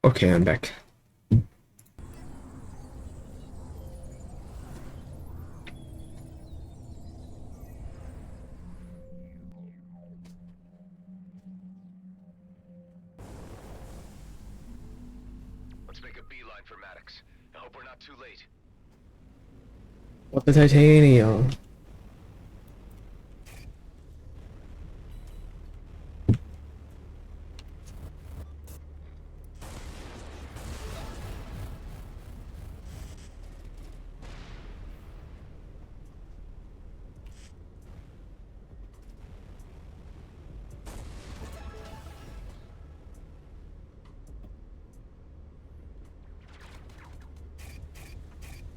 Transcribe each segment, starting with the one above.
Okay, I'm back. Let's make a beeline for Maddox. I hope we're not too late. What the titanium?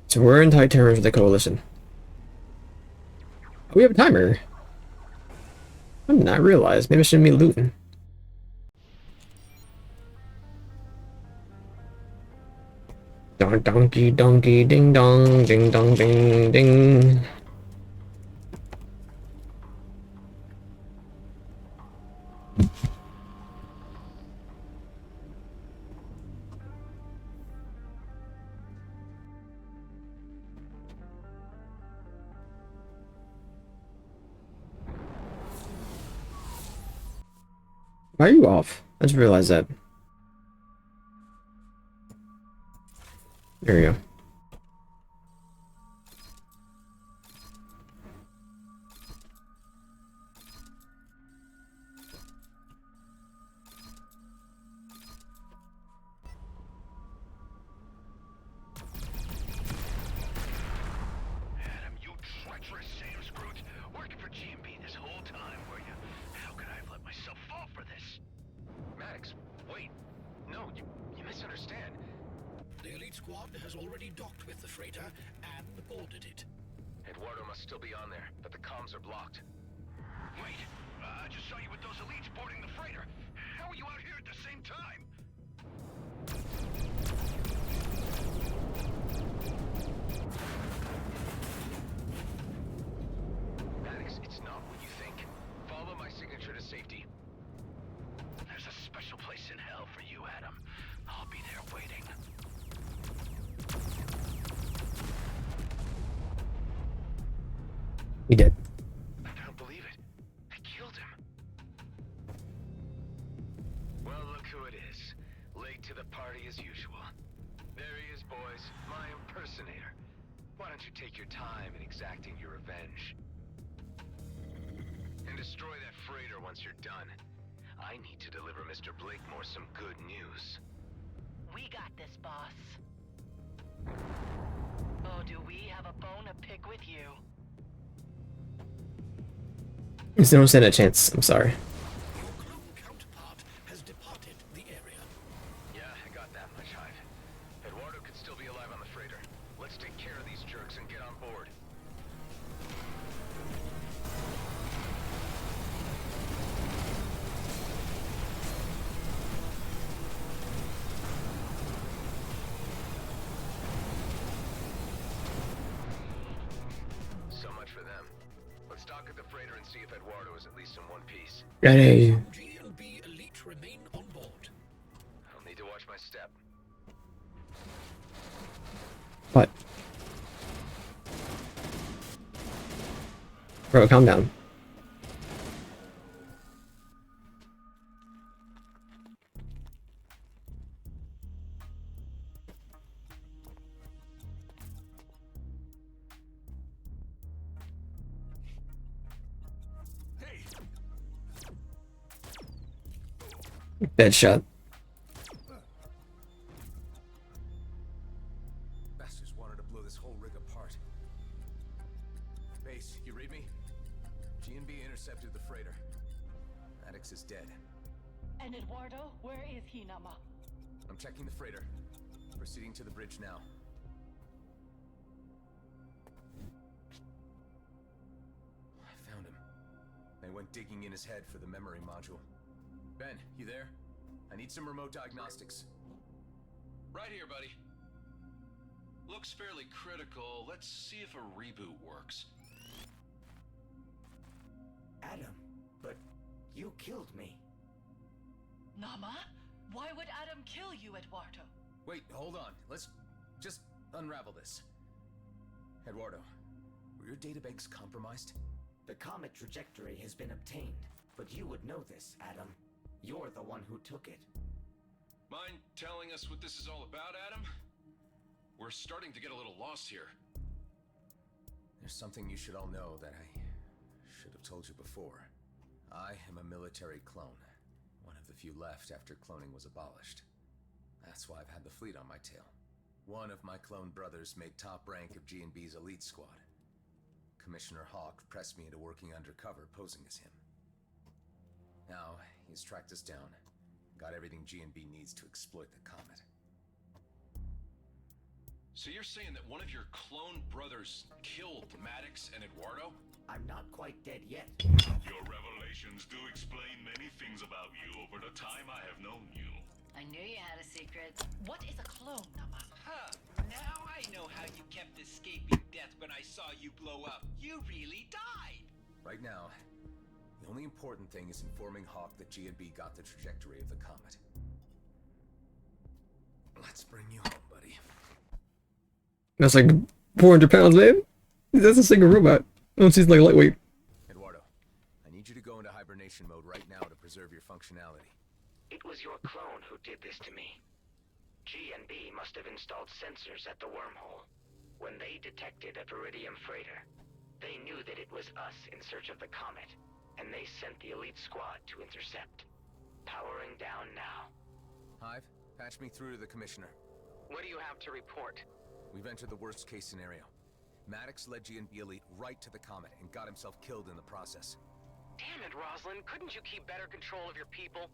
So we're in tight terms with the coalition. Oh, we have a timer. I did not realize. Maybe I shouldn't be looting. Donkey donkey ding dong ding dong ding ding. Why are you off? I just realized that. There you go. Adam, you treacherous Sam Scrooge. Working for GMB this whole time, were you? How could I have let myself fall for this? Maddox, wait. No, you misunderstand. The elite squad has already docked with the freighter and boarded it. Eduardo must still be on there, but the comms are blocked. Wait, I just saw you with those elites boarding the freighter. How are you out here at the same time? Maddox, it's not what you think. Follow my signature to safety. There's a special place in hell for you, Adam. I'll be there waiting. He did. I don't believe it. I killed him. Well, look who it is. Late to the party as usual. There he is, boys. My impersonator. Why don't you take your time in exacting your revenge? And destroy that freighter once you're done. I need to deliver Mr. Blakemore some good news. We got this, boss. Oh, do we have a bone to pick with you? Just don't stand a chance. I'm sorry. Your clone counterpart has departed the area. Yeah, I got that much, Hive. Eduardo could still be alive on the freighter. Let's take care of these jerks and get on board. So much for them. Let's dock at the freighter and see if Eduardo is at least in one piece. Ready. GLB elite remain on board. I'll need to watch my step. What? Bro, calm down. Hey, Dead shot. Bastards wanted to blow this whole rig apart. Base, you read me? GNB intercepted the freighter. Maddox is dead. And Eduardo, where is he, Nama? I'm checking the freighter. Proceeding to the bridge now. I found him. They went digging in his head for the memory module. Ben, you there? I need some remote diagnostics. Right here, buddy. Looks fairly critical. Let's see if a reboot works. Adam, but you killed me. Nama? Why would Adam kill you, Eduardo? Wait, hold on. Let's just unravel this. Eduardo, were your databanks compromised? The comet trajectory has been obtained, but you would know this, Adam. You're the one who took it. Mind telling us what this is all about, Adam? We're starting to get a little lost here. There's something you should all know that I should have told you before. I am a military clone. One of the few left after cloning was abolished. That's why I've had the fleet on my tail. One of my clone brothers made top rank of G&B's elite squad. Commissioner Hawk pressed me into working undercover, posing as him. Now, he's tracked us down. Got everything G&B needs to exploit the comet. So you're saying that one of your clone brothers killed Maddox and Eduardo? I'm not quite dead yet. Your revelations do explain many things about you over the time I have known you. I knew you had a secret. What is a clone, Nama? Huh. Now I know how you kept escaping death when I saw you blow up. You really died! Right now, the only important thing is informing Hawk that G&B got the trajectory of the comet. Let's bring you home, buddy. That's like 400 pounds, man. That's a single robot. Oh, she's like lightweight. Eduardo, I need you to go into hibernation mode right now to preserve your functionality. It was your clone who did this to me. G&B must have installed sensors at the wormhole. When they detected a Viridium freighter, they knew that it was us in search of the comet, and they sent the elite squad to intercept. Powering down now. Hive, patch me through to the commissioner. What do you have to report? We've entered the worst case scenario. Maddox led G&B elite right to the comet and got himself killed in the process. Damn it, Roslyn. Couldn't you keep better control of your people?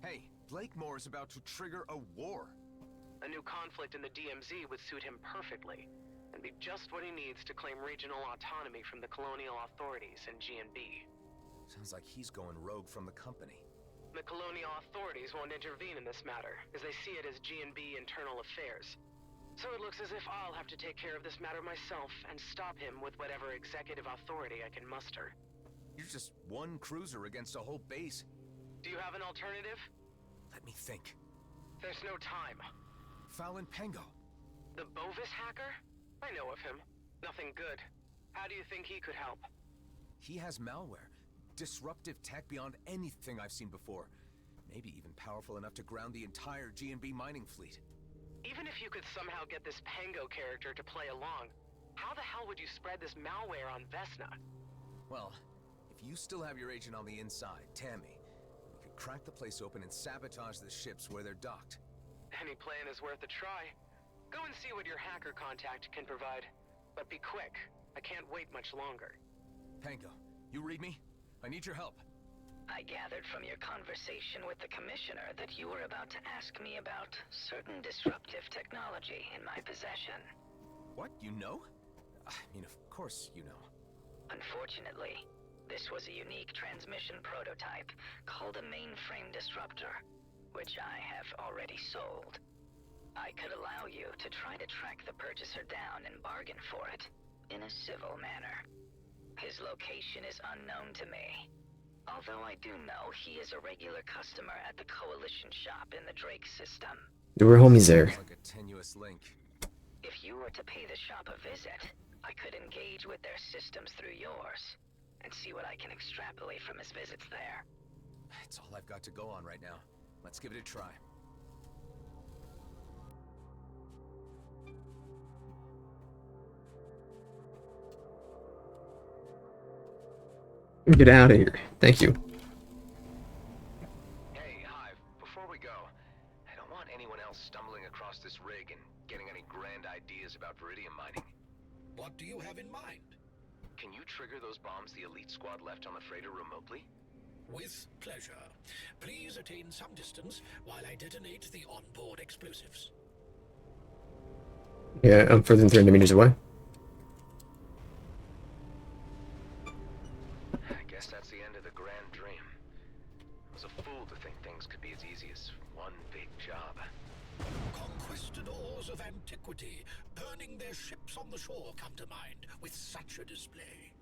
Hey, Blakemore is about to trigger a war. A new conflict in the DMZ would suit him perfectly, and be just what he needs to claim regional autonomy from the colonial authorities and G&B. Sounds like he's going rogue from the company. The colonial authorities won't intervene in this matter, as they see it as G&B internal affairs. So it looks as if I'll have to take care of this matter myself and stop him with whatever executive authority I can muster. You're just one cruiser against a whole base. Do you have an alternative? Let me think. There's no time. Fallon Pango. The Bovis hacker? I know of him. Nothing good. How do you think he could help? He has malware. Disruptive tech beyond anything I've seen before. Maybe even powerful enough to ground the entire G&B mining fleet. Even if you could somehow get this Pango character to play along, how the hell would you spread this malware on Vesna? Well, if you still have your agent on the inside, Tammy, we could crack the place open and sabotage the ships where they're docked. Any plan is worth a try. Go and see what your hacker contact can provide. But be quick. I can't wait much longer. Pango, you read me? I need your help. I gathered from your conversation with the Commissioner that you were about to ask me about certain disruptive technology in my possession. What? You know? I mean, of course you know. Unfortunately, this was a unique transmission prototype called a mainframe disruptor, which I have already sold. I could allow you to try to track the purchaser down and bargain for it in a civil manner. His location is unknown to me. Although I do know he is a regular customer at the Coalition shop in the Drake system. There were homies there. Like a tenuous link. If you were to pay the shop a visit, I could engage with their systems through yours, and see what I can extrapolate from his visits there. It's all I've got to go on right now. Let's give it a try. Get out of here. Thank you. Hey, Hive, before we go, I don't want anyone else stumbling across this rig and getting any grand ideas about Viridium mining. What do you have in mind? Can you trigger those bombs the elite squad left on the freighter remotely? With pleasure. Please attain some distance while I detonate the onboard explosives. Yeah, I'm further than 300 meters away. I guess that's the end of the grand dream. I was a fool to think things could be as easy as one big job. Conquistadors of antiquity, burning their ships on the shore come to mind with such a display.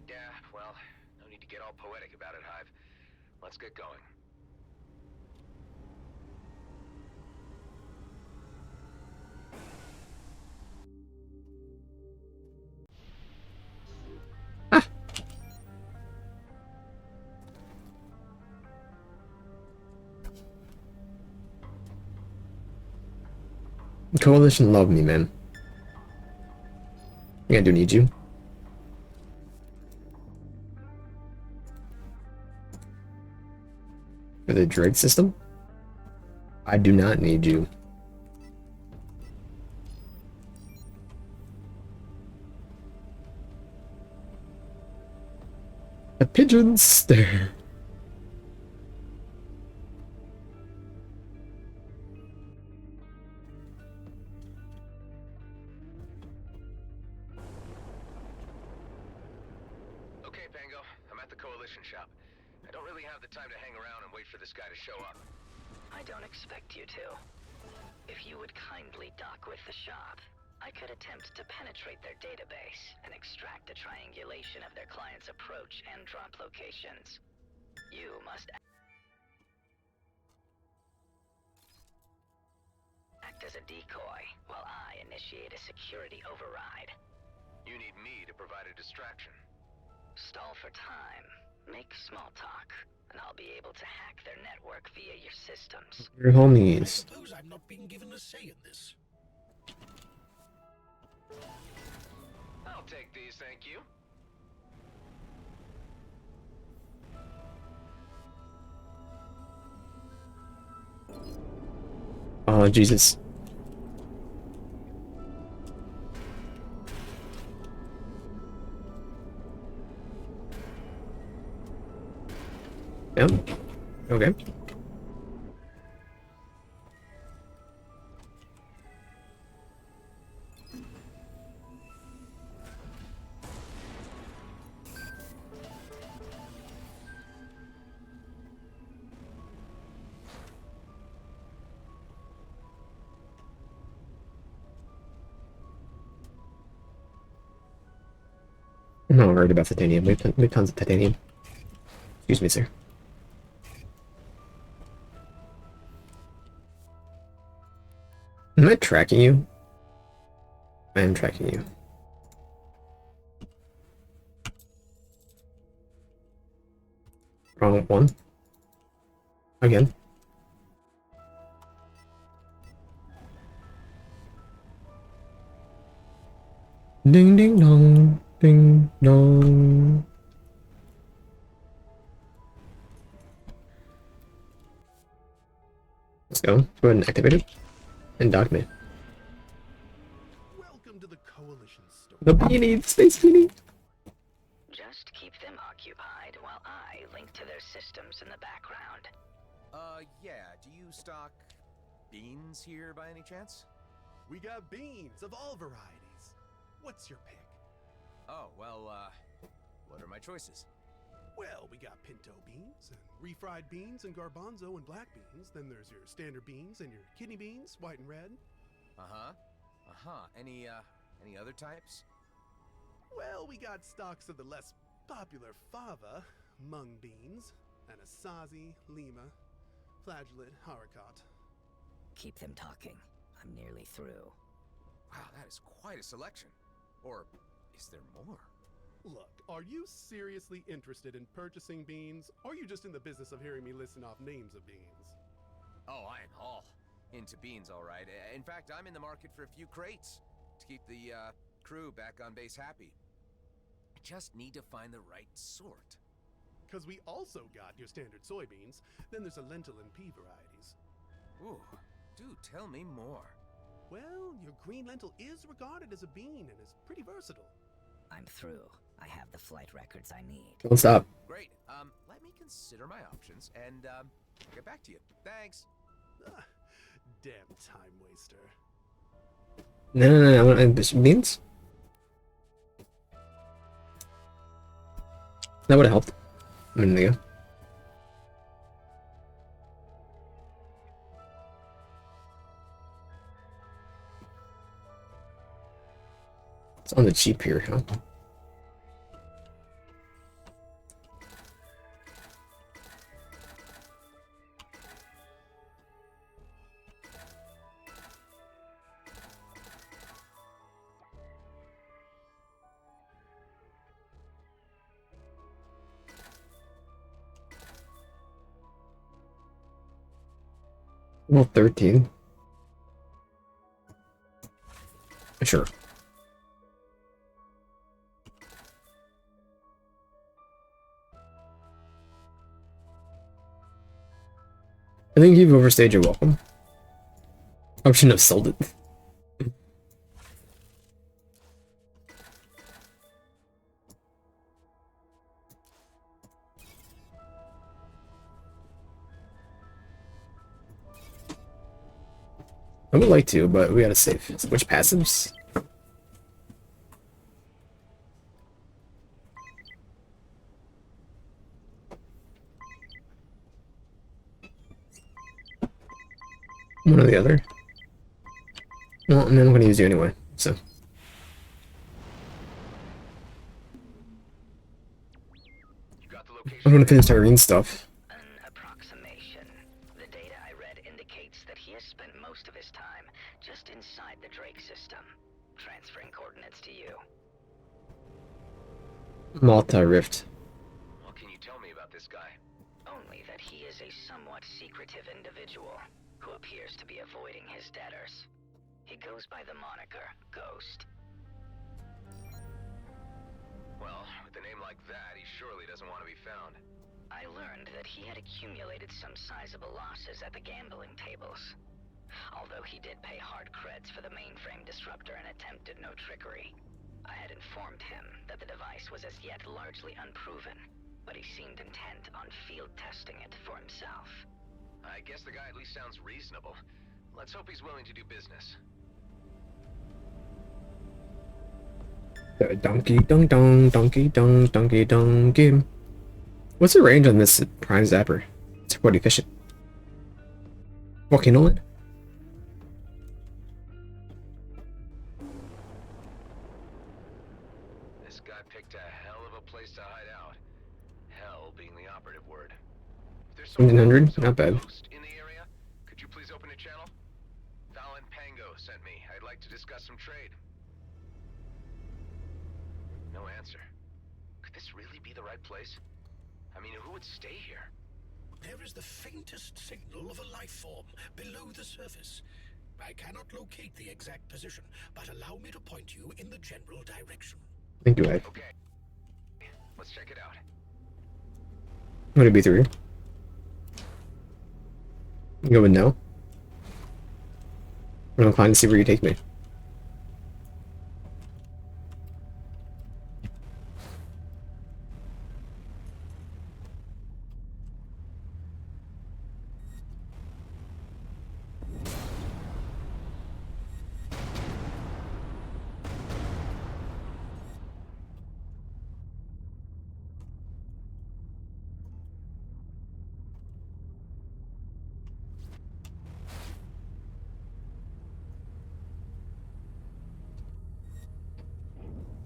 Yeah, well, no need to get all poetic about it, Hive. Let's get going. Coalition love me, man. Yeah, I do need you. For the Drake system? I do not need you. A pigeon stare. Okay, Pango. I'm at the Coalition shop. I don't really have the time to hang around and wait for this guy to show up. I don't expect you to. If you would kindly dock with the shop, I could attempt to penetrate their database and extract a triangulation of their client's approach and drop locations. You must act as a decoy while I initiate a security override. You need me to provide a distraction. Stall for time, make small talk, and I'll be able to hack their network via your systems. Your homies. I suppose I'm not being given a say in this. I'll take these, thank you. Oh, Jesus. Yep. Okay. I'm not worried about titanium. We have tons of titanium. Excuse me, sir. Am I tracking you? I am tracking you. Wrong one. Again. Ding ding dong. Ding dong. Let's go. Go ahead and activate it. And dock me. Welcome to the Coalition store. The beanie, the space beanie. Just keep them occupied while I link to their systems in the background. Yeah, do you stock beans here by any chance? We got beans of all varieties. What's your pick? Oh, well, what are my choices? Well, we got pinto beans, and refried beans, and garbanzo and black beans. Then there's your standard beans and your kidney beans, white and red. Any other types? Well, we got stocks of the less popular fava, mung beans, anasazi, lima, flagellate, haricot. Keep them talking. I'm nearly through. Wow, that is quite a selection. Or is there more? Look, are you seriously interested in purchasing beans, or are you just in the business of hearing me listen off names of beans? Oh, I am all into beans, all right. In fact, I'm in the market for a few crates to keep the crew back on base happy. I just need to find the right sort. Because we also got your standard soybeans, then there's a lentil and pea varieties. Ooh, do tell me more. Well, your green lentil is regarded as a bean and is pretty versatile. I'm through. I have the flight records I need. Don't stop. Great. Let me consider my options and I'll get back to you. Thanks. Damn time waster. No, I want beans. That would have helped a minute ago. It's on the cheap here, huh? Well, 13. Sure. I think you've overstayed your welcome. I shouldn't have sold it. I would like to, but we gotta save. Which passives? One or the other. Well, I mean, I'm gonna use you anyway, so. I'm gonna finish Tyrene's stuff. An approximation. The data I read indicates that he has spent most of his time just inside the Drake system, transferring coordinates to you. Multi-rift. What can you tell me about this guy? Only that he is a somewhat secretive individual who appears to be avoiding his debtors. He goes by the moniker Ghost. Well, with a name like that, he surely doesn't want to be found. I learned that he had accumulated some sizable losses at the gambling tables. Although he did pay hard creds for the mainframe disruptor and attempted no trickery. I had informed him that the device was as yet largely unproven, but he seemed intent on field testing it for himself. I guess the guy at least sounds reasonable. Let's hope he's willing to do business. Donkey dong dong, donkey dong, donkey dong. What's the range on this prime zapper? It's quite efficient. Volcano Land? This guy picked a hell of a place to hide out. Hell being the operative word. 1700? Not bad. In the area, could you please open a channel? Valen Pango sent me. I'd like to discuss some trade. No answer. Could this really be the right place? I mean, who would stay here? There is the faintest signal of a life form below the surface. I cannot locate the exact position, but allow me to point you in the general direction. Thank you, Ed. Okay. Let's check it out. Would it be through? You go with no? I'm inclined to see where you take me.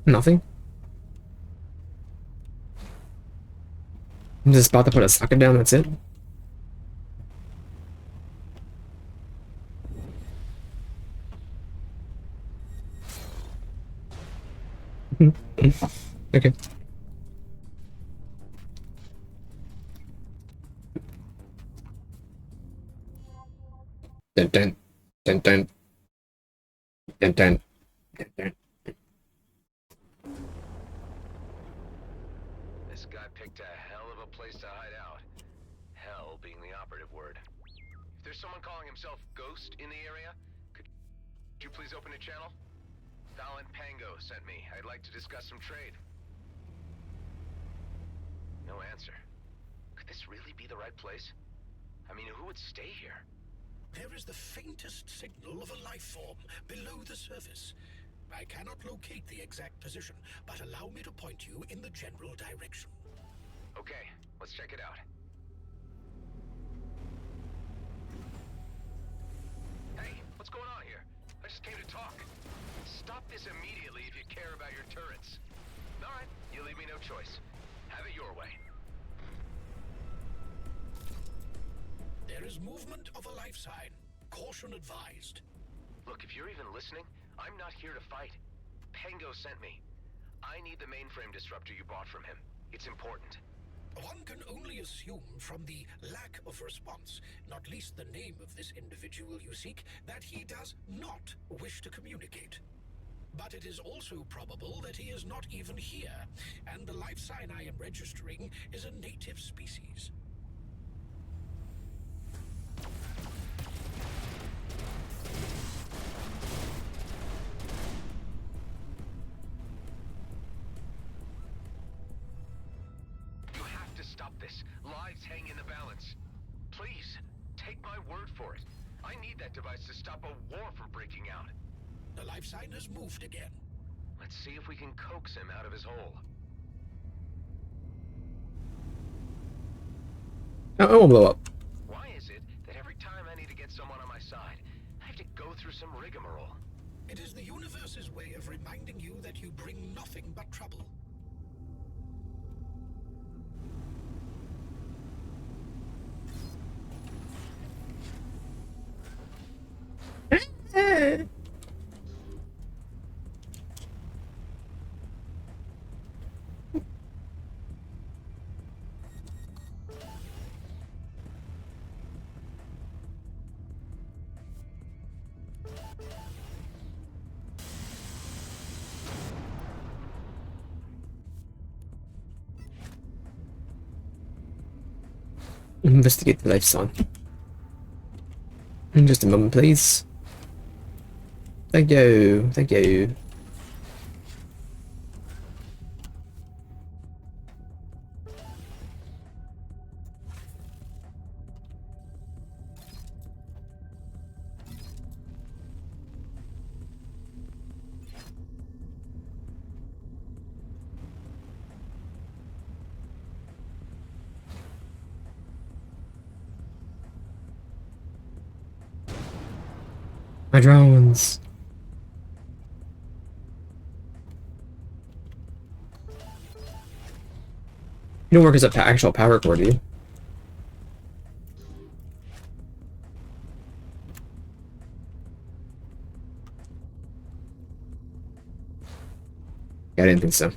Nothing? I'm just about to put a socket down, that's it? Okay. Dun dun. Dun dun. Dun dun. Dun dun. This guy picked a hell of a place to hide out. Hell being the operative word. If there's someone calling himself Ghost in the area, could you please open a channel? Valen Pango sent me. I'd like to discuss some trade. No answer. Could this really be the right place? I mean, who would stay here? There is the faintest signal of a life form below the surface. I cannot locate the exact position, but allow me to point you in the general direction. Okay, let's check it out. Hey, what's going on here? I just came to talk. Stop this immediately if you care about your turrets. Alright, you leave me no choice. Have it your way. There is movement of a life sign. Caution advised. Look, if you're even listening, I'm not here to fight. Pango sent me. I need the mainframe disruptor you bought from him. It's important. One can only assume from the lack of response, not least the name of this individual you seek, that he does not wish to communicate. but it is also probable that he is not even here, and the life sign I am registering is a native species. You have to stop this. Lives hang in the balance. Please, take my word for it. I need that device to stop a war from breaking out. The life sign has moved again. Let's see if we can coax him out of his hole. I won't blow up. Why is it that every time I need to get someone on my side, I have to go through some rigmarole? It is the universe's way of reminding you that you bring nothing but trouble. Investigate the life sign. In just a moment, please. Thank you. Thank you. My drones. You don't work as an actual power core, do you? Yeah, I didn't think so.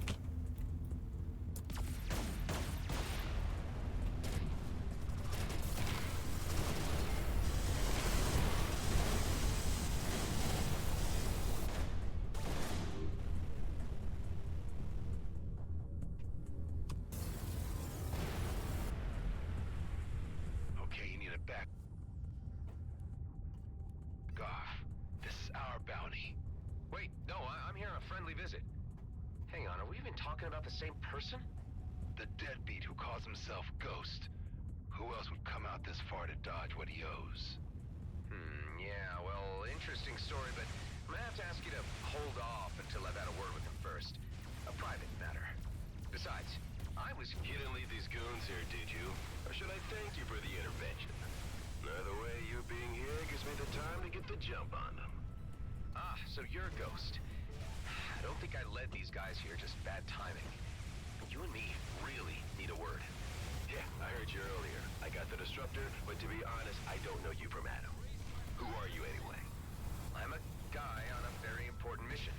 Okay, you need to back off. This is our bounty. Wait, no, I'm here on a friendly visit. Hang on, are we even talking about the same person? The deadbeat who calls himself Ghost. Who else would come out this far to dodge what he owes? Yeah, well, interesting story, but I'm gonna have to ask you to hold off until I've had a word with him first. A private matter. Besides, I was... You didn't leave these goons here, did you? Or should I thank you for the intervention? Either way, you being here gives me the time to get the jump on them. Ah, so you're a Ghost. I don't think I led these guys here, just bad timing. You and me really need a word. Yeah, I heard you earlier. I got the disruptor, but to be honest, I don't know you from Adam. Who are you anyway? I'm a guy on a very important mission.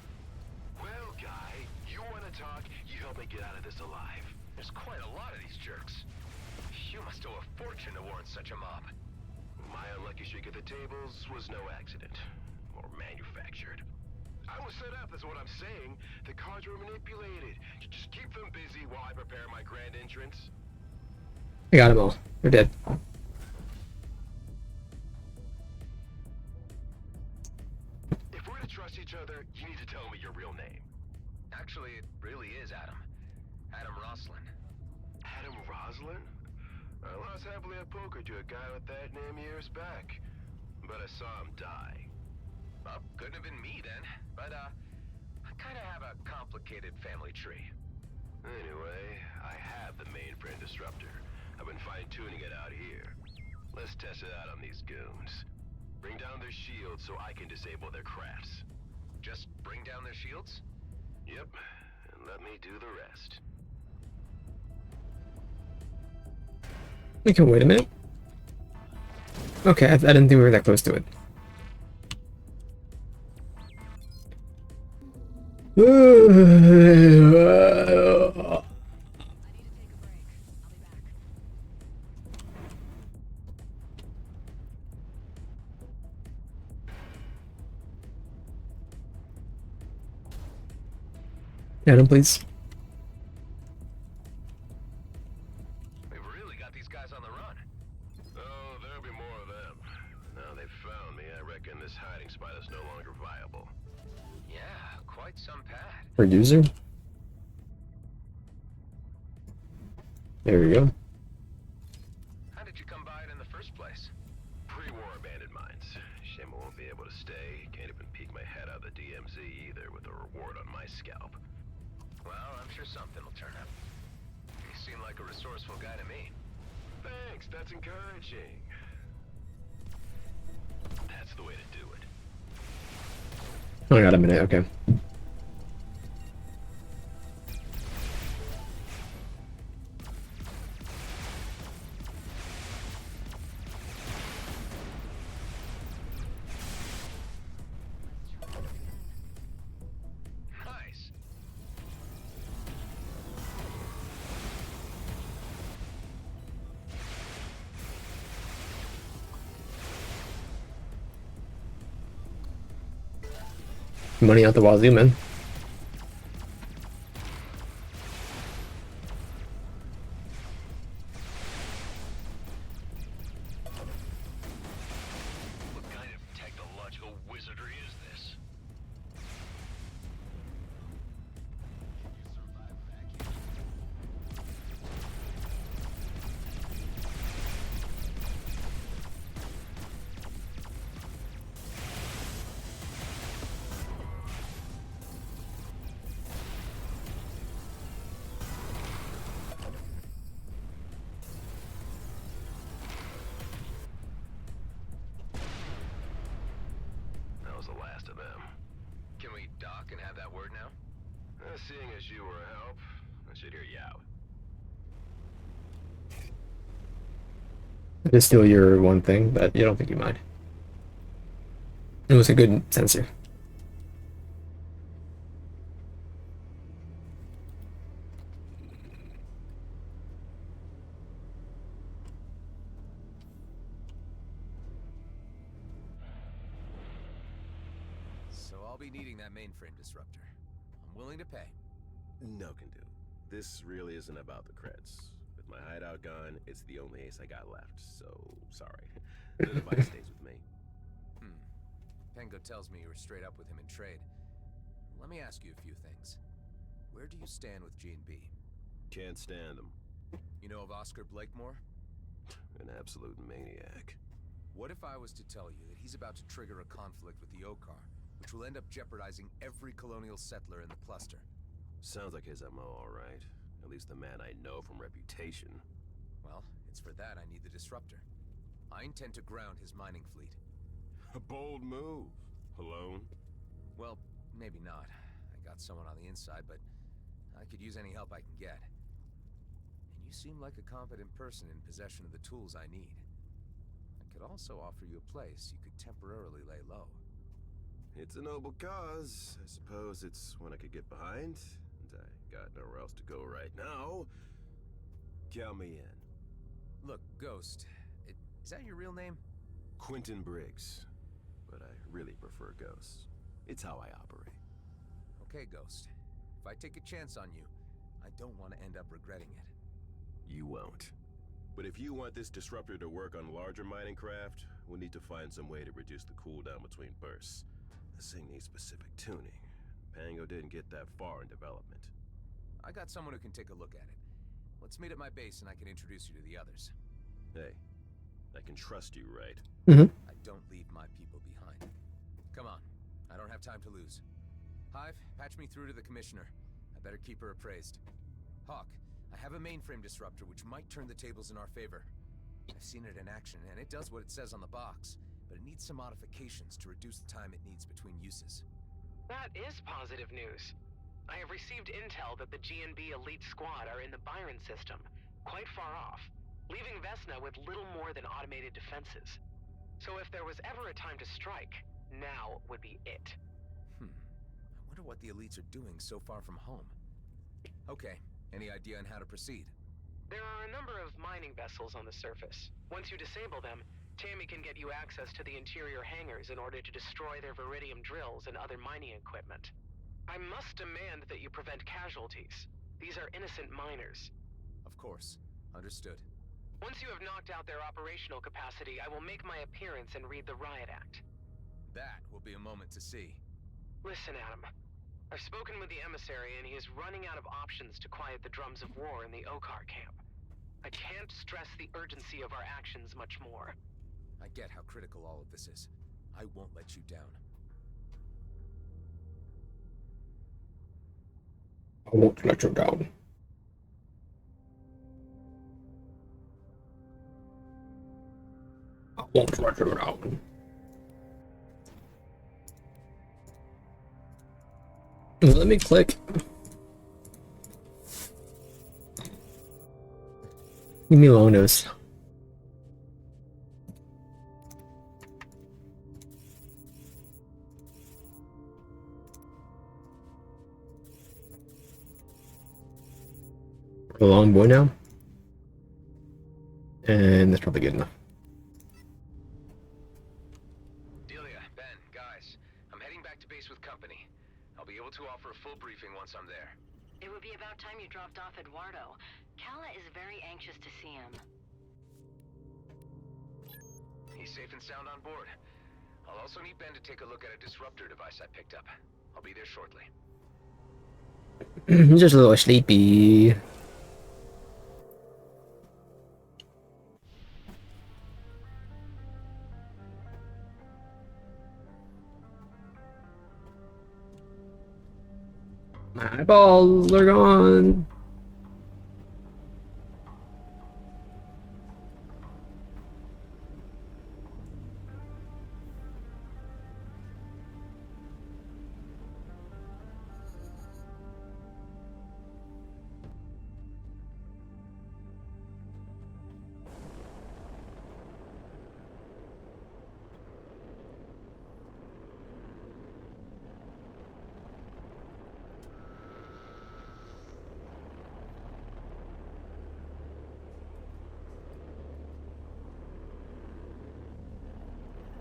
Well, guy, you want to talk? You help me get out of this alive. There's quite a lot of these jerks. You must owe a fortune to warrant such a mob. My unlucky shake of the tables was no accident. Or manufactured. I was set up, that's what I'm saying. The cards were manipulated. Just keep them busy while I prepare my grand entrance. I got them all. They're dead. If we're to trust each other, you need to tell me your real name. Actually, it really is Adam. Adam Roslin. Adam Roslin? I lost happily at poker to a guy with that name years back. But I saw him die. Well, couldn't have been me then. But, I kind of have a complicated family tree. Anyway, I have the mainframe disruptor. I've been fine-tuning it out here. Let's test it out on these goons. Bring down their shields so I can disable their crafts. Just bring down their shields? Yep, and let me do the rest. Okay, wait a minute. Okay, I didn't think we were that close to it. Adam, please. They've really got these guys on the run. Oh, there'll be more of them. Now they've found me, I reckon this hiding spot is no longer viable. Yeah, quite some pad. Producer. There we go. How did you come by it in the first place? Pre-war abandoned mines. Shame I won't be able to stay. Can't even peek my head out of the DMZ either with a reward on my scalp. Well, I'm sure something will turn up. You seem like a resourceful guy to me. Thanks, that's encouraging. That's the way to do it. Oh, I got a minute. Okay. Nice. Money out the wazoo, man. What kind of technological wizardry is this? That was the last of them. Can we dock and have that word now? Seeing as you were a help, I should hear you out. I just steal your one thing, but you don't think you mind. It was a good sensor. So I'll be needing that mainframe disruptor. I'm willing to pay. No can do. This really isn't about the creds. With my hideout gone, it's the only ace I got left, so sorry. The device stays with me. Pengo tells me you were straight up with him in trade. Let me ask you a few things. Where do you stand with G&B? Can't stand him. You know of Oscar Blakemore? An absolute maniac. What if I was to tell you that he's about to trigger a conflict with the Okar, which will end up jeopardizing every colonial settler in the cluster? Sounds like his MO, alright. At least the man I know from reputation. Well, it's for that I need the disruptor. I intend to ground his mining fleet. A bold move. Alone? Well, maybe not. I got someone on the inside, but I could use any help I can get. And you seem like a competent person in possession of the tools I need. I could also offer you a place you could temporarily lay low. It's a noble cause. I suppose it's one I could get behind. And I got nowhere else to go right now. Count me in. Look, Ghost, is that your real name? Quentin Briggs. But I really prefer Ghost. It's how I operate. Okay, Ghost. If I take a chance on you, I don't want to end up regretting it. You won't. But if you want this disruptor to work on larger mining craft, we'll need to find some way to reduce the cooldown between bursts. This thing needs specific tuning. Pango didn't get that far in development. I got someone who can take a look at it. Let's meet at my base and I can introduce you to the others. Hey, I can trust you, right? I don't leave my people behind. Come on, I don't have time to lose. Hive, patch me through to the commissioner. I better keep her appraised. Hawk, I have a mainframe disruptor which might turn the tables in our favor. I've seen it in action, and it does what it says on the box, but it needs some modifications to reduce the time it needs between uses. That is positive news. I have received intel that the G&B elite squad are in the Byron system, quite far off, leaving Vesna with little more than automated defenses. So if there was ever a time to strike, now would be it. I wonder what the elites are doing so far from home. Okay, any idea on how to proceed? There are a number of mining vessels on the surface. Once you disable them, Tammy can get you access to the interior hangars in order to destroy their Viridium drills and other mining equipment. I must demand that you prevent casualties. These are innocent miners. Of course. Understood. Once you have knocked out their operational capacity, I will make my appearance and read the Riot Act. That will be a moment to see. Listen, Adam. I've spoken with the emissary and he is running out of options to quiet the drums of war in the Okar camp. I can't stress the urgency of our actions much more. I get how critical all of this is. I won't let you down. I won't let you down. I won't let you down. Let me click. Leave me alone, those. A long boy now. And that's probably good enough. Delia, Ben, guys, I'm heading back to base with company. I'll be able to offer a full briefing once I'm there. It would be about time you dropped off Eduardo. Kala is very anxious to see him. He's safe and sound on board. I'll also need Ben to take a look at a disruptor device I picked up. I'll be there shortly. Just a little sleepy. My eyeballs are gone.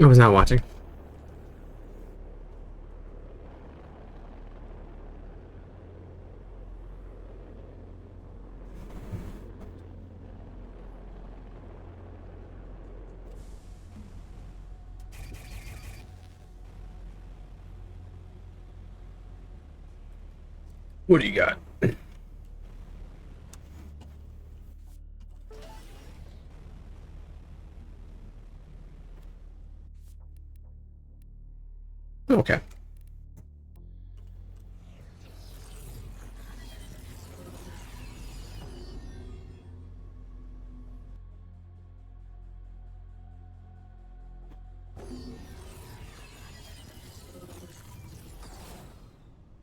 I was not watching. What do you got? Okay.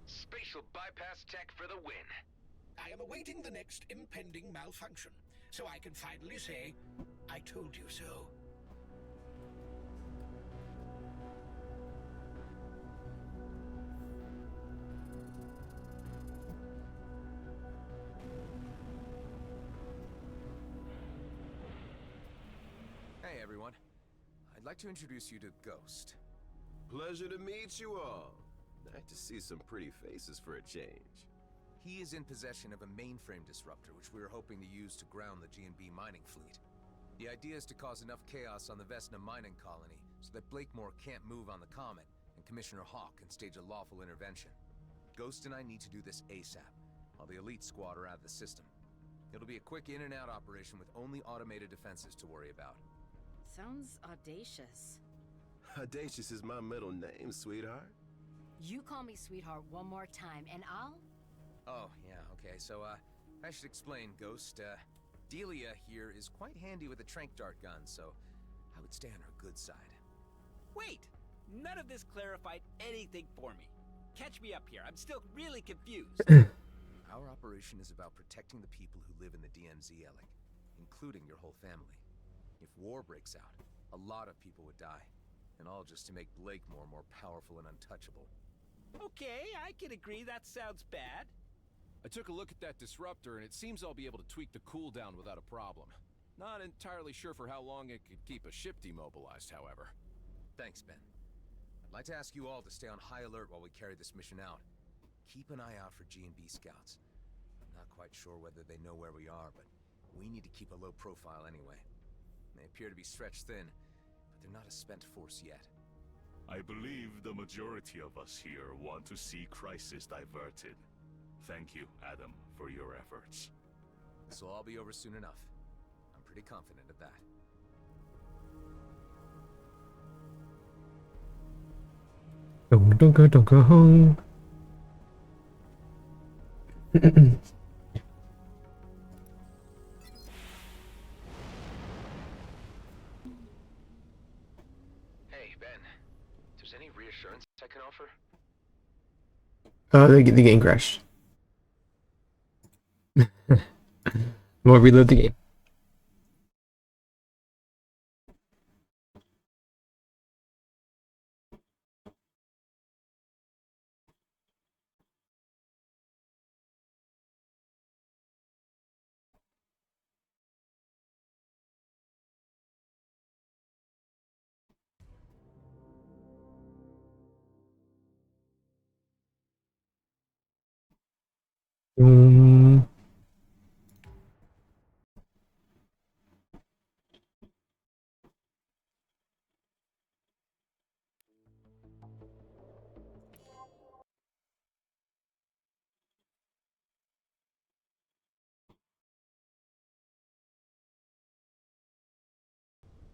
Spatial bypass tech for the win. I am awaiting the next impending malfunction, so I can finally say, I told you so. Hey, everyone. I'd like to introduce you to Ghost. Pleasure to meet you all. Nice to see some pretty faces for a change. He is in possession of a mainframe disruptor, which we are hoping to use to ground the G&B mining fleet. The idea is to cause enough chaos on the Vesna mining colony so that Blakemore can't move on the Comet, and Commissioner Hawk can stage a lawful intervention. Ghost and I need to do this ASAP, while the elite squad are out of the system. It'll be a quick in and out operation with only automated defenses to worry about. Sounds audacious. Audacious is my middle name, sweetheart. You call me sweetheart one more time, and I'll... Oh, yeah, okay, so, I should explain, Ghost. Delia here is quite handy with a tranq dart gun, so I would stay on her good side. Wait! None of this clarified anything for me. Catch me up here. I'm still really confused. Our operation is about protecting the people who live in the DMZ, Alec, including your whole family. If war breaks out, a lot of people would die, and all just to make Blakemore more powerful and untouchable. Okay, I can agree that sounds bad. I took a look at that disruptor, and it seems I'll be able to tweak the cooldown without a problem. Not entirely sure for how long it could keep a ship demobilized, however. Thanks, Ben. I'd like to ask you all to stay on high alert while we carry this mission out. keep an eye out for G&B scouts. I'm not quite sure whether they know where we are, but we need to keep a low profile anyway. They appear to be stretched thin, but they're not a spent force yet. I believe the majority of us here want to see crisis diverted. Thank you, Adam, for your efforts. This will all be over soon enough. I'm pretty confident of that. Don't go home. Hey, Ben. If there's any reassurance I can offer? The game crashed. We'll reload the game.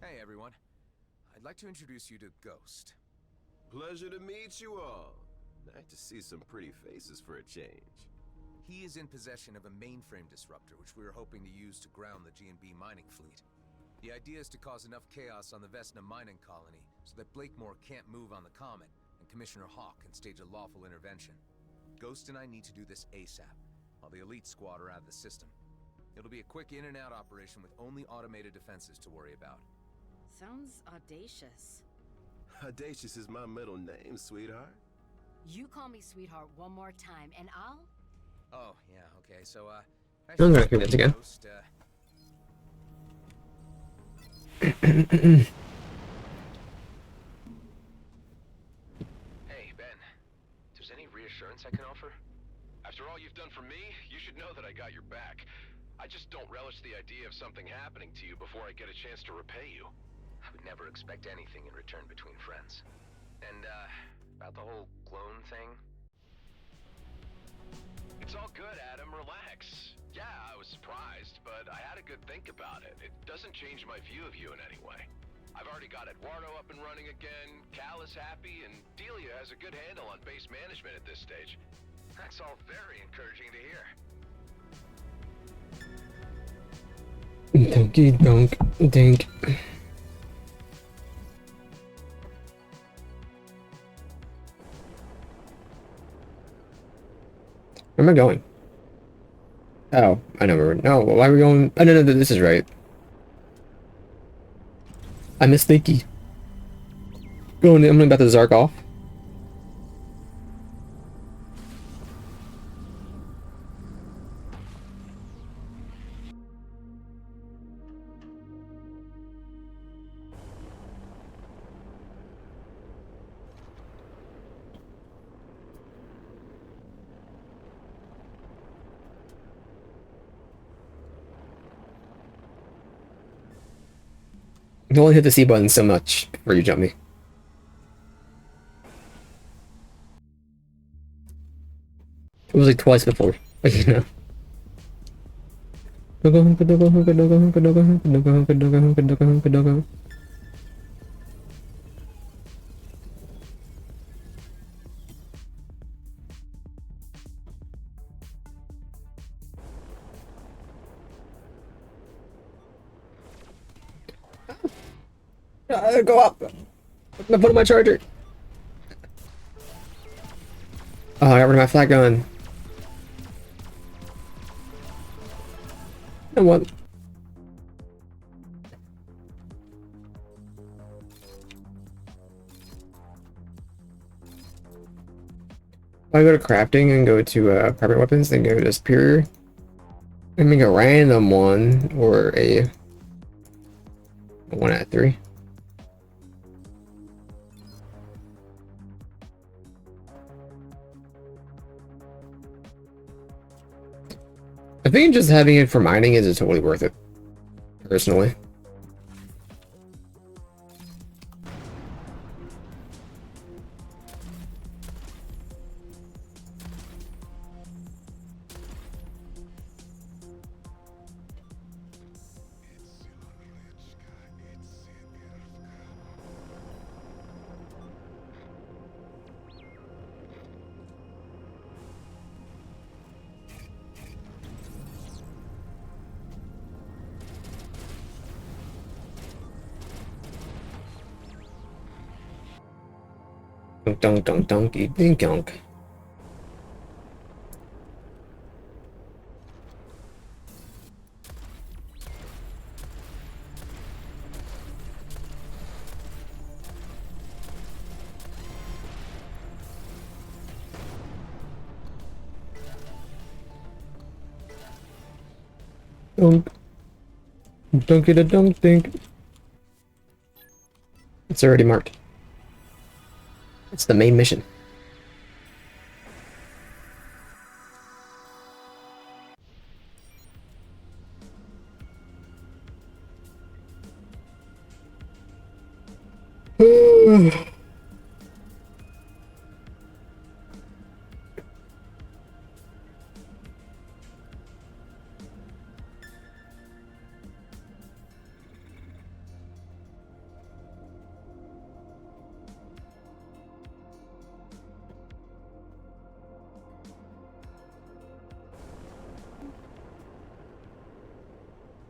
Hey, everyone. I'd like to introduce you to Ghost. Pleasure to meet you all. Nice to see some pretty faces for a change. He is in possession of a mainframe disruptor, which we are hoping to use to ground the G&B mining fleet. The idea is to cause enough chaos on the Vesna mining colony so that Blakemore can't move on the Comet, and Commissioner Hawk can stage a lawful intervention. Ghost and I need to do this ASAP, while the elite squad are out of the system. It'll be a quick in and out operation with only automated defenses to worry about. Sounds audacious. Audacious is my middle name, sweetheart. You call me sweetheart one more time, and I'll... Oh, yeah, okay, so, I'm gonna do this again. Ghost, Hey, Ben. If there's any reassurance I can offer? After all you've done for me, you should know that I got your back. I just don't relish the idea of something happening to you before I get a chance to repay you. I would never expect anything in return between friends. And, about the whole clone thing? It's all good, Adam. Relax. Yeah, I was surprised, but I had a good think about it. It doesn't change my view of you in any way. I've already got Eduardo up and running again, Cal is happy, and Delia has a good handle on base management at this stage. That's all very encouraging to hear. Donkey donk dink. Where am I going? Oh, I know where we're... No, why are we going... Oh, no, this is right. I missed Leaky. I'm about to Zark off. You only hit the C button so much before you jump me. It was like twice before, you know. Go up! I'm putting my charger. Oh, I got rid of my flat gun. And what? I go to crafting and go to private weapons, then go to superior. And make a random one or a 1 out of 3. think just having it for mining is totally worth it, personally. Dunk dunk dunk donkey dink dunk. Dunk. Dunky the dunk dink. It's already marked. It's the main mission.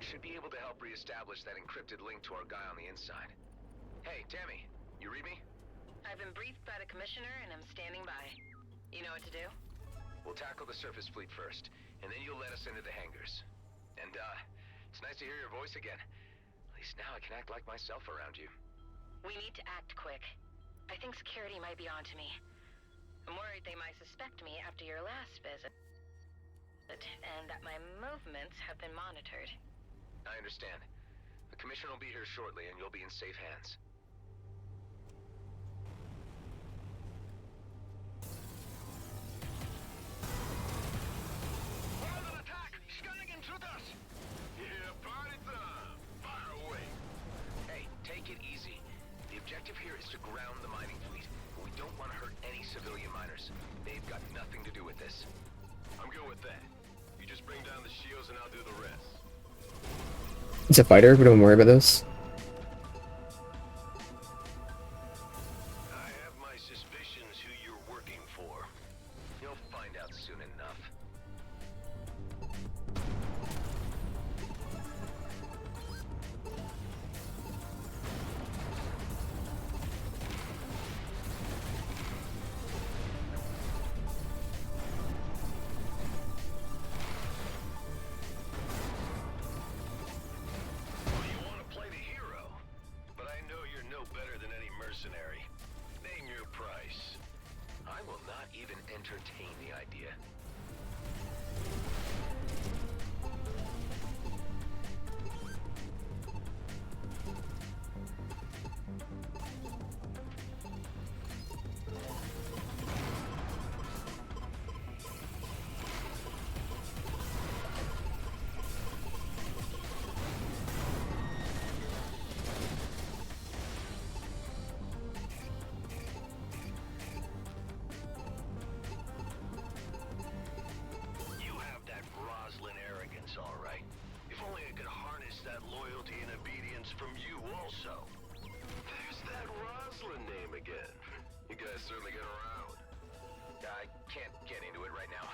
Should be able to help reestablish that encrypted link to our guy on the inside. Hey, Tammy, you read me? I've been briefed by the commissioner and I'm standing by. You know what to do? We'll tackle the surface fleet first, and then you'll let us into the hangars. And, it's nice to hear your voice again. At least now I can act like myself around you. We need to act quick. I think security might be onto me. I'm worried they might suspect me after your last visit. And that my movements have been monitored. I understand. The commissioner will be here shortly, and you'll be in safe hands. Under attack! Scanning intruders! Yeah, party time! Fire away! Hey, take it easy. The objective here is to ground the mining fleet. We don't want to hurt any civilian miners. They've got nothing to do with this. I'm good with that. You just bring down the shields and I'll do the rest. It's a fighter, we don't worry about those. I have my suspicions who you're working for. You'll find out soon enough. Name your price. I will not even entertain the idea. All right. If only I could harness that loyalty and obedience from you also. There's that Roslyn name again. You guys certainly get around. I can't get into it right now.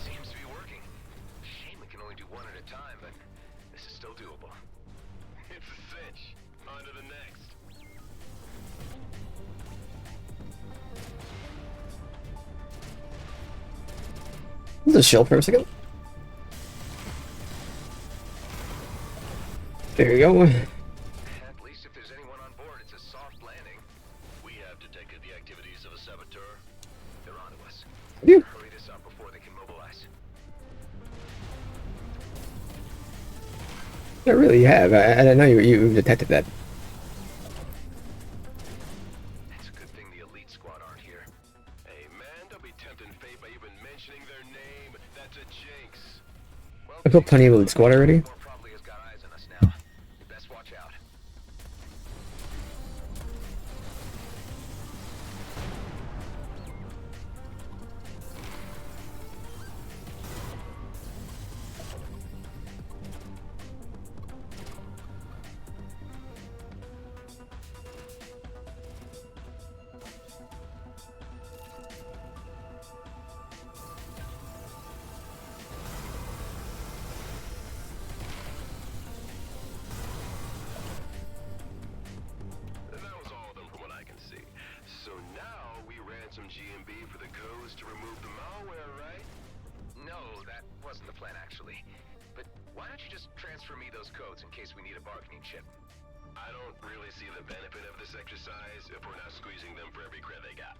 Seems to be working. Shame we can only do one at a time, but this is still doable. It's a cinch. On to the next. Is a shield for a second? There you go. At least if there's anyone on board, it's a soft landing. We have detected the activities of a saboteur. They're onto us. Yeah. Hurry this up before they can mobilize. I really have. I know you detected that. It's a good thing name. That's a jinx. Well, I put plenty of elite squad already. probably has got eyes on us now. You best watch out. That was all of them from what I can see. So now we ransom GMB for the codes to remove the malware, right? No, that wasn't the plan, actually. But why don't you just transfer me those codes in case we need a bargaining chip? I don't really see the benefit of this exercise if we're not squeezing them for every cred they got.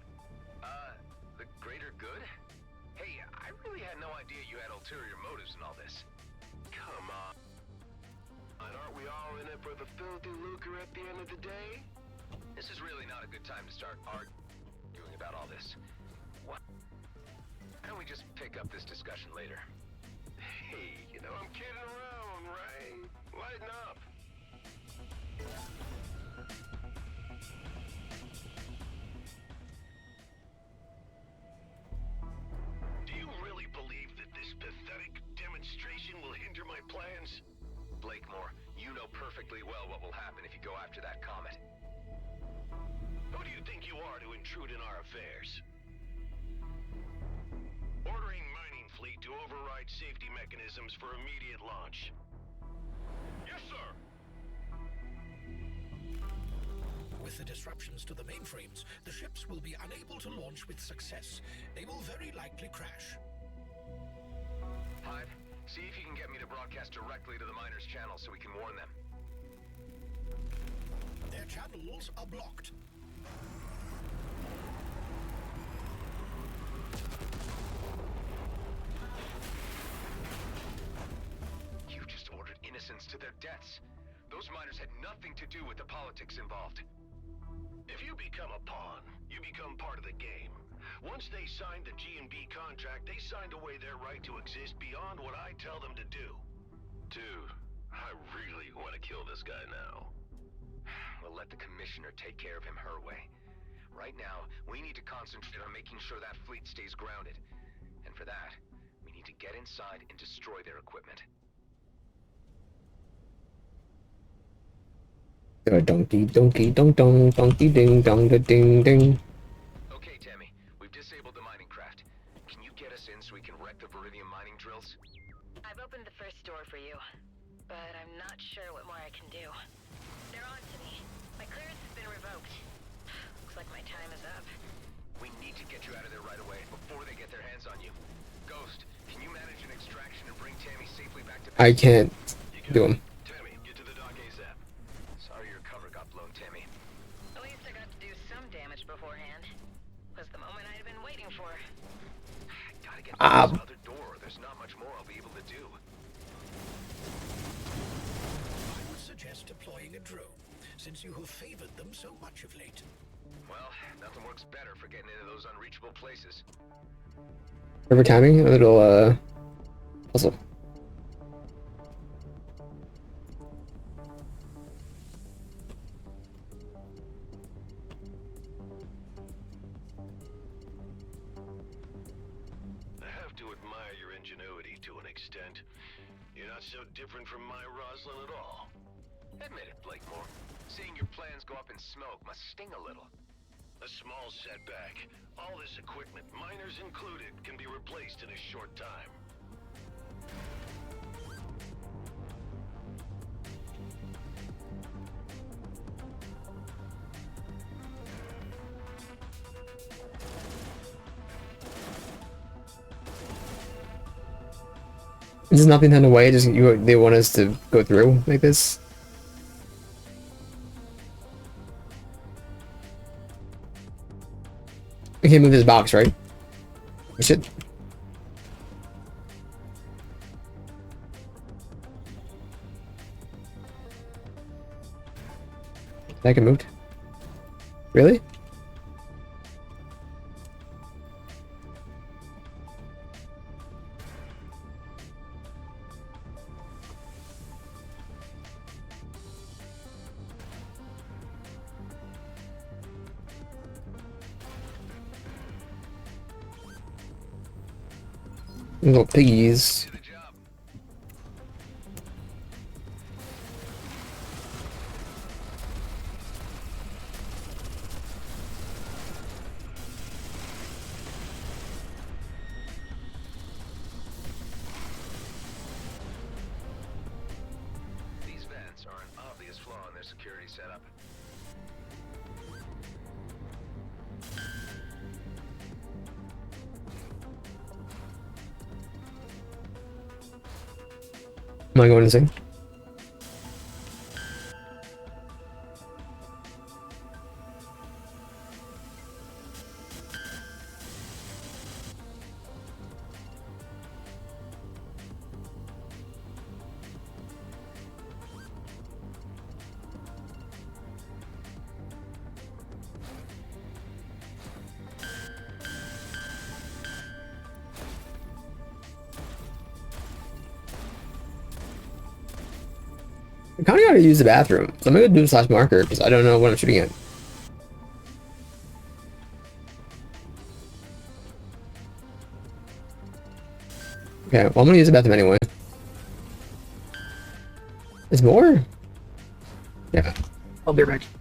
The greater good? Hey, I really had no idea you had ulterior motives in all this. Come on. And aren't we all in it for the filthy lucre at the end of the day? This is really not a good time to start arguing about all this. Why don't we just pick up this discussion later? Hey, you know I'm kidding around, right? Lighten up. Do you really believe that this pathetic demonstration will hinder my plans? Blakemore, you know perfectly well what will happen if you go after that comet. Who do you think you are to intrude in our affairs? Ordering mining fleet to override safety mechanisms for immediate launch. Yes, sir! With the disruptions to the mainframes, the ships will be unable to launch with success. They will very likely crash. Hyde, see if you can get me to broadcast directly to the miners' channel so we can warn them. Their channels are blocked. You just ordered innocents to their deaths. Those miners had nothing to do with the politics involved. If you become a pawn, you become part of the game. Once they signed the G&B contract, they signed away their right to exist beyond what I tell them to do. Dude, I really want to kill this guy now. We'll let the commissioner take care of him her way. Right now, we need to concentrate on making sure that fleet stays grounded. And for that, we need to get inside and destroy their equipment. Donkey, donkey, dong dong, donkey ding dong da ding ding. Okay, Tammy, we've disabled the mining craft. Can you get us in so we can wreck the Viridium mining drills? I've opened the first door for you, but I'm not sure what more I can do. They're on to me. My clearance has been revoked. Looks like my time is up. We need to get you out of there right away before they get their hands on you. Ghost, can you manage an extraction and bring Tammy safely back to base? I can't do him. Tammy, get to the dock ASAP. Sorry your cover got blown, Tammy. At least I got to do some damage beforehand. Was the moment I'd been waiting for. Gotta get through this other door. There's not much more I'll be able to do. I would suggest deploying a drone, since you have favored them so much of late. Well, nothing works better for getting into those unreachable places. Every timing, a little puzzle. I have to admire your ingenuity to an extent. You're not so different from my Rosalind at all. Admit it, Blakemore. Seeing your plans go up in smoke must sting a little. A small setback. All this equipment, miners included, can be replaced in a short time. There's nothing in the way. Just they want us to go through like this. I can't move this box, right? Oh, shit. That can moved. Really? Little piggies. These vents are an obvious flaw in their security setup. Am I going to sing? I kind of gotta use the bathroom. So I'm gonna do slash marker because I don't know what I'm shooting at. Okay, well I'm gonna use the bathroom anyway. There's more? Yeah. I'll be right back.